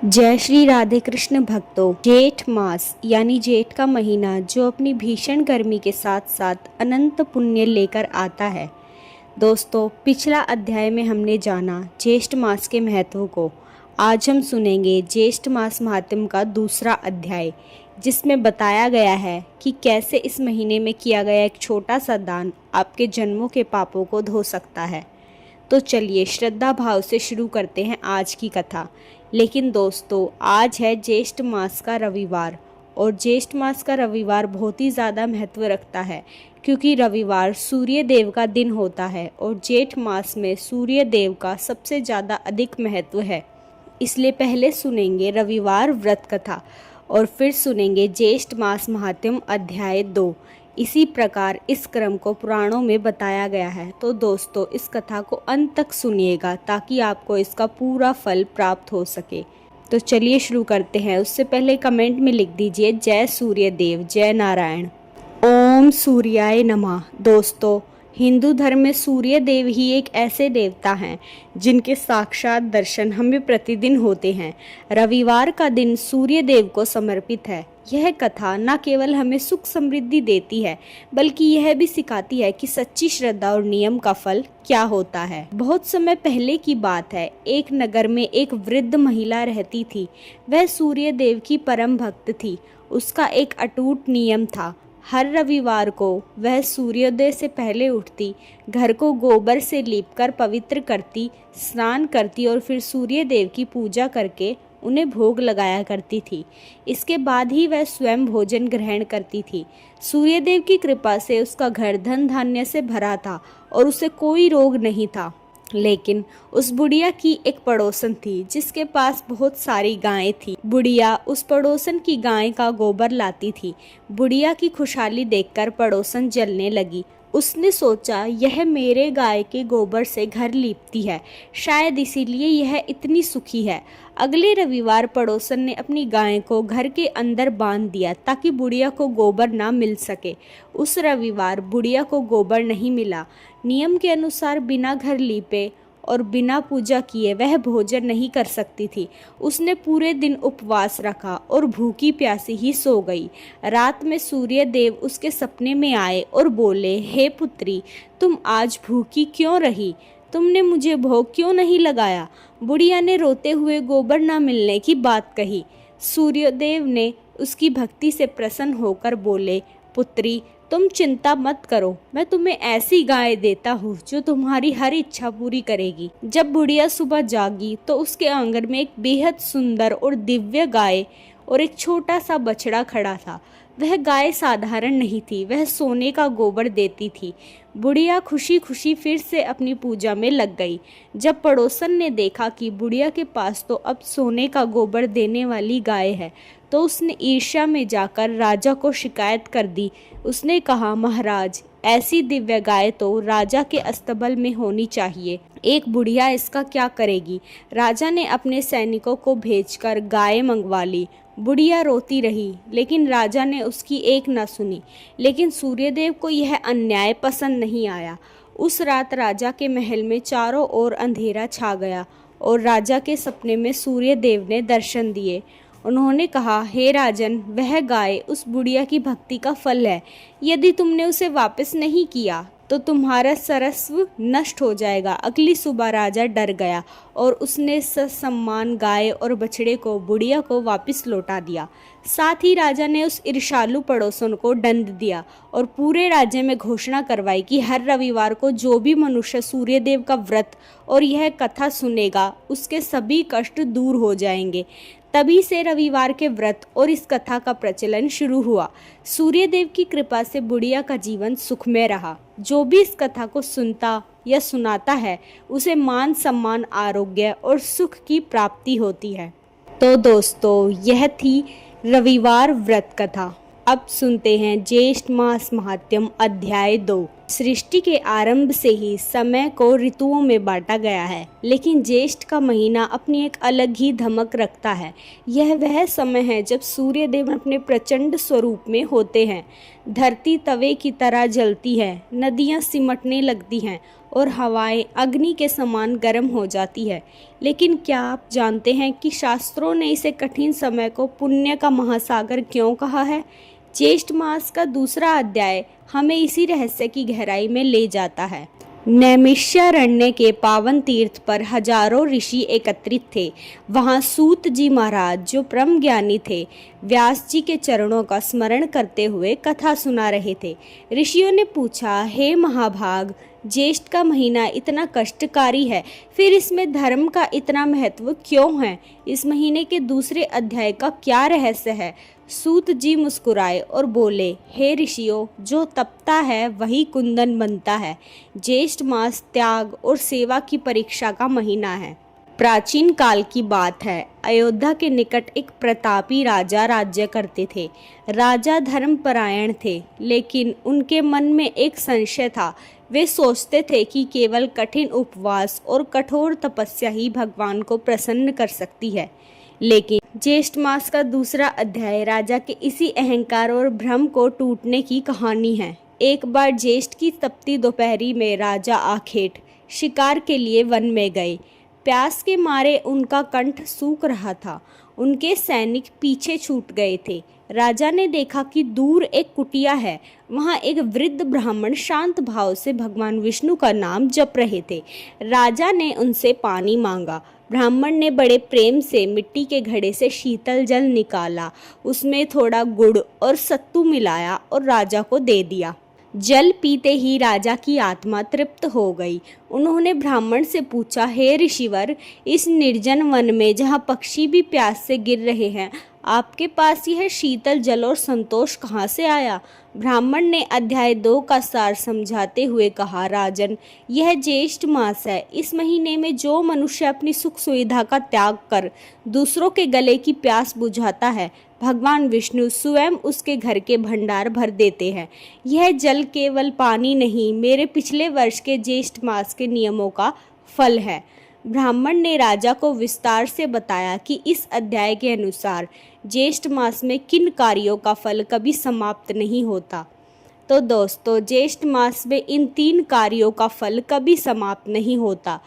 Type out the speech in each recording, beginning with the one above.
जय श्री राधे कृष्ण भक्तों। जेठ मास यानी जेठ का महीना जो अपनी भीषण गर्मी के साथ साथ अनंत पुण्य लेकर आता है। दोस्तों, पिछला अध्याय में हमने जाना ज्येष्ठ मास के महत्व को। आज हम सुनेंगे ज्येष्ठ मास महात्म्य का दूसरा अध्याय, जिसमें बताया गया है कि कैसे इस महीने में किया गया एक छोटा सा दान आपके जन्मों के पापों को धो सकता है। तो चलिए श्रद्धा भाव से शुरू करते हैं आज की कथा। लेकिन दोस्तों, आज है ज्येष्ठ मास का रविवार, और ज्येष्ठ मास का रविवार बहुत ही ज़्यादा महत्व रखता है, क्योंकि रविवार सूर्य देव का दिन होता है और जेठ मास में सूर्य देव का सबसे ज़्यादा अधिक महत्व है। इसलिए पहले सुनेंगे रविवार व्रत कथा और फिर सुनेंगे ज्येष्ठ मास महात्म्य अध्याय 2। इसी प्रकार इस क्रम को पुराणों में बताया गया है। तो दोस्तों, इस कथा को अंत तक सुनिएगा ताकि आपको इसका पूरा फल प्राप्त हो सके। तो चलिए शुरू करते हैं। उससे पहले कमेंट में लिख दीजिए जय सूर्य देव, जय नारायण, ओम सूर्याय नमः। दोस्तों, हिंदू धर्म में सूर्य देव ही एक ऐसे देवता हैं जिनके साक्षात दर्शन हमें प्रतिदिन होते हैं। रविवार का दिन सूर्य देव को समर्पित है। यह कथा न केवल हमें सुख समृद्धि देती है, बल्कि यह भी सिखाती है कि सच्ची श्रद्धा और नियम का फल क्या होता है। बहुत समय पहले की बात है। एक नगर में एक वृद्ध महिला रहती थी। वह सूर्य देव की परम भक्त थी। उसका एक अटूट नियम था। हर रविवार को वह सूर्योदय से पहले उठती, घर को गोबर से लीपकर पवित्र करती, स्नान करती और फिर सूर्य देव की पूजा करके उन्हें भोग लगाया करती थी। इसके बाद ही वह स्वयं भोजन ग्रहण करती थी। सूर्य देव की कृपा से उसका घर धन धान्य से भरा था और उसे कोई रोग नहीं था। लेकिन उस बुढ़िया की एक पड़ोसन थी जिसके पास बहुत सारी गायें थी। बुढ़िया उस पड़ोसन की गाय का गोबर लाती थी। बुढ़िया की खुशहाली देखकर पड़ोसन जलने लगी। उसने सोचा, यह मेरे गाय के गोबर से घर लीपती है, शायद इसीलिए यह इतनी सुखी है। अगले रविवार पड़ोसन ने अपनी गाय को घर के अंदर बांध दिया ताकि बुढ़िया को गोबर ना मिल सके। उस रविवार बुढ़िया को गोबर नहीं मिला। नियम के अनुसार बिना घर लीपे और बिना पूजा किए वह भोजन नहीं कर सकती थी। उसने पूरे दिन उपवास रखा और भूखी प्यासी ही सो गई। रात में सूर्य देव उसके सपने में आए और बोले, हे पुत्री, तुम आज भूखी क्यों रही? तुमने मुझे भोग क्यों नहीं लगाया? बुढ़िया ने रोते हुए गोबर न मिलने की बात कही। सूर्यदेव ने उसकी भक्ति से प्रसन्न होकर बोले, पुत्री, तुम चिंता मत करो, मैं तुम्हें ऐसी गाय देता हूँ जो तुम्हारी हर इच्छा पूरी करेगी। जब बुढ़िया सुबह जागी तो उसके आंगन में एक बेहद सुंदर और दिव्य गाय और एक छोटा सा बछड़ा खड़ा था। वह गाय साधारण नहीं थी, वह सोने का गोबर देती थी। बुढ़िया खुशी खुशी फिर से अपनी पूजा में लग गई। जब पड़ोसन ने देखा कि बुढ़िया के पास तो अब सोने का गोबर देने वाली गाय है, तो उसने ईर्ष्या में जाकर राजा को शिकायत कर दी। उसने कहा, महाराज, ऐसी दिव्य गाय तो राजा के अस्तबल में होनी चाहिए। एक बुढ़िया इसका क्या करेगी? राजा ने अपने सैनिकों को भेजकर गाय मंगवा ली। बुढ़िया रोती रही, लेकिन राजा ने उसकी एक न सुनी। लेकिन सूर्यदेव को यह अन्याय पसंद नहीं आया। उस रात राजा के महल में चारों ओर अंधेरा छा गया और राजा के सपने में सूर्यदेव ने दर्शन दिए। उन्होंने कहा, हे राजन, वह गाय उस बुढ़िया की भक्ति का फल है। यदि तुमने उसे वापस नहीं किया तो तुम्हारा सर्वस्व नष्ट हो जाएगा। अगली सुबह राजा डर गया और उसने ससम्मान गाय और बछड़े को बुढ़िया को वापस लौटा दिया। साथ ही राजा ने उस ईर्ष्यालु पड़ोसन को दंड दिया और पूरे राज्य में घोषणा करवाई कि हर रविवार को जो भी मनुष्य सूर्यदेव का व्रत और यह कथा सुनेगा, उसके सभी कष्ट दूर हो जाएंगे। तभी से रविवार के व्रत और इस कथा का प्रचलन शुरू हुआ। सूर्यदेव की कृपा से बुढ़िया का जीवन सुखमय रहा। जो भी इस कथा को सुनता या सुनाता है, उसे मान सम्मान, आरोग्य और सुख की प्राप्ति होती है। तो दोस्तों, यह थी रविवार व्रत कथा। अब सुनते हैं ज्येष्ठ मास महात्म्य अध्याय 2। सृष्टि के आरंभ से ही समय को ऋतुओं में बांटा गया है, लेकिन ज्येष्ठ का महीना अपनी एक अलग ही धमक रखता है। यह वह समय है जब सूर्य देव अपने प्रचंड स्वरूप में होते हैं। धरती तवे की तरह जलती है, नदियाँ सिमटने लगती हैं और हवाएं अग्नि के समान गर्म हो जाती है। लेकिन क्या आप जानते हैं कि शास्त्रों ने इसे कठिन समय को पुण्य का महासागर क्यों कहा है? ज्येष्ठ मास का दूसरा अध्याय हमें इसी रहस्य की गहराई में ले जाता है। नैमिषारण्य के पावन तीर्थ पर हजारों ऋषि एकत्रित थे। वहां सूत जी महाराज, जो परम ज्ञानी थे, व्यास जी के चरणों का स्मरण करते हुए कथा सुना रहे थे। ऋषियों ने पूछा, हे महाभाग, ज्येष्ठ का महीना इतना कष्टकारी है, फिर इसमें धर्म का इतना महत्व क्यों है? इस महीने के दूसरे अध्याय का क्या रहस्य है? सूत जी मुस्कुराए और बोले, हे ऋषियों, जो तपता है वही कुंदन बनता है। ज्येष्ठ मास त्याग और सेवा की परीक्षा का महीना है। प्राचीन काल की बात है। अयोध्या के निकट एक प्रतापी राजा राज्य करते थे। राजा धर्मपरायण थे, लेकिन उनके मन में एक संशय था। वे सोचते थे कि केवल कठिन उपवास और कठोर तपस्या ही भगवान को प्रसन्न कर सकती है। लेकिन ज्येष्ठ मास का दूसरा अध्याय राजा के इसी अहंकार और भ्रम को टूटने की कहानी है। एक बार ज्येष्ठ की तपती दोपहरी में राजा आखेट शिकार के लिए वन में गए। प्यास के मारे उनका कंठ सूख रहा था। उनके सैनिक पीछे छूट गए थे। राजा ने देखा कि दूर एक कुटिया है। वहाँ एक वृद्ध ब्राह्मण शांत भाव से भगवान विष्णु का नाम जप रहे थे। राजा ने उनसे पानी मांगा। ब्राह्मण ने बड़े प्रेम से मिट्टी के घड़े से शीतल जल निकाला, उसमें थोड़ा गुड़ और सत्तू मिलाया और राजा को दे दिया। जल पीते ही राजा की आत्मा तृप्त हो गई। उन्होंने ब्राह्मण से पूछा, हे ऋषिवर, इस निर्जन वन में जहाँ पक्षी भी प्यास से गिर रहे हैं, आपके पास यह शीतल जल और संतोष कहाँ से आया? ब्राह्मण ने अध्याय 2 का सार समझाते हुए कहा, राजन, यह ज्येष्ठ मास है। इस महीने में जो मनुष्य अपनी सुख सुविधा का त्याग कर दूसरों के गले की प्यास बुझाता है, भगवान विष्णु स्वयं उसके घर के भंडार भर देते हैं। यह जल केवल पानी नहीं, मेरे पिछले वर्ष के ज्येष्ठ मास के नियमों का फल है। ब्राह्मण ने राजा को विस्तार से बताया कि इस अध्याय के अनुसार ज्येष्ठ मास में किन कार्यों का फल कभी समाप्त नहीं होता। तो दोस्तों, ज्येष्ठ मास में इन 3 कार्यों का फल कभी समाप्त नहीं होता।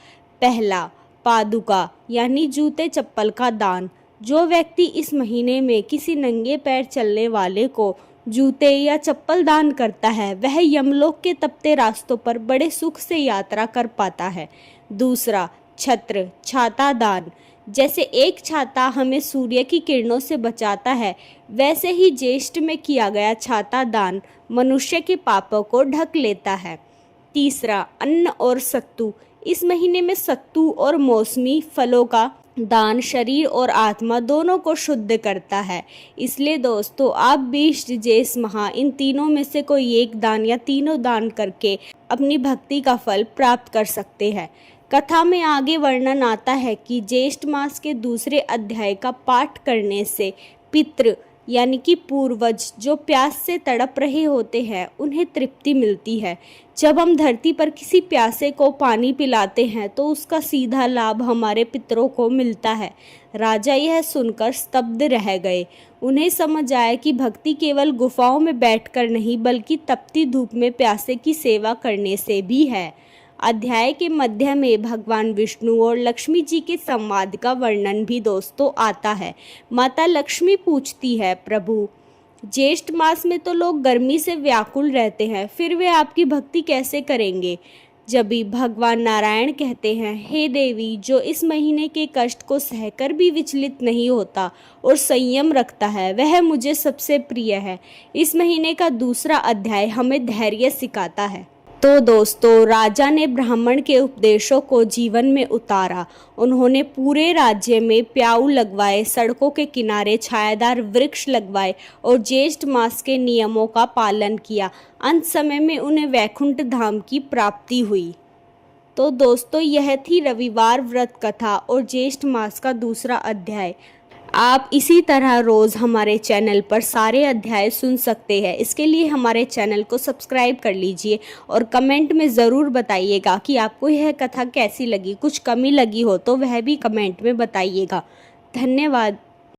पहला, पादुका यानी जूते चप्पल का दान। जो व्यक्ति इस महीने में किसी नंगे पैर चलने वाले को जूते या चप्पल दान करता है, वह यमलोक के तपते रास्तों पर बड़े सुख से यात्रा कर पाता है। दूसरा, छत्र छाता दान। जैसे एक छाता हमें सूर्य की किरणों से बचाता है, वैसे ही ज्येष्ठ में किया गया छाता दान मनुष्य के पापों को ढक लेता है। तीसरा, अन्न और सत्तू। इस महीने में सत्तू और मौसमी फलों का दान शरीर और आत्मा दोनों को शुद्ध करता है। इसलिए दोस्तों, आप भी ज्येष्ठ माह इन तीनों में से कोई एक दान या तीनों दान करके अपनी भक्ति का फल प्राप्त कर सकते हैं। कथा में आगे वर्णन आता है कि ज्येष्ठ मास के दूसरे अध्याय का पाठ करने से पितृ यानी कि पूर्वज जो प्यास से तड़प रहे होते हैं, उन्हें तृप्ति मिलती है। जब हम धरती पर किसी प्यासे को पानी पिलाते हैं तो उसका सीधा लाभ हमारे पितरों को मिलता है। राजा यह सुनकर स्तब्ध रह गए। उन्हें समझ आया कि भक्ति केवल गुफाओं में बैठकर नहीं, बल्कि तपती धूप में प्यासे की सेवा करने से भी है। अध्याय के मध्य में भगवान विष्णु और लक्ष्मी जी के संवाद का वर्णन भी दोस्तों आता है। माता लक्ष्मी पूछती है, प्रभु, ज्येष्ठ मास में तो लोग गर्मी से व्याकुल रहते हैं, फिर वे आपकी भक्ति कैसे करेंगे? जब भी भगवान नारायण कहते हैं, हे देवी, जो इस महीने के कष्ट को सहकर भी विचलित नहीं होता और संयम रखता है, वह मुझे सबसे प्रिय है। इस महीने का दूसरा अध्याय हमें धैर्य सिखाता है। तो दोस्तों, राजा ने ब्राह्मण के उपदेशों को जीवन में उतारा। उन्होंने पूरे राज्य में प्याऊ लगवाए, सड़कों के किनारे छायादार वृक्ष लगवाए और ज्येष्ठ मास के नियमों का पालन किया। अंत समय में उन्हें वैकुंठ धाम की प्राप्ति हुई। तो दोस्तों, यह थी रविवार व्रत कथा और ज्येष्ठ मास का दूसरा अध्याय। आप इसी तरह रोज़ हमारे चैनल पर सारे अध्याय सुन सकते हैं। इसके लिए हमारे चैनल को सब्सक्राइब कर लीजिए और कमेंट में ज़रूर बताइएगा कि आपको यह कथा कैसी लगी। कुछ कमी लगी हो तो वह भी कमेंट में बताइएगा। धन्यवाद।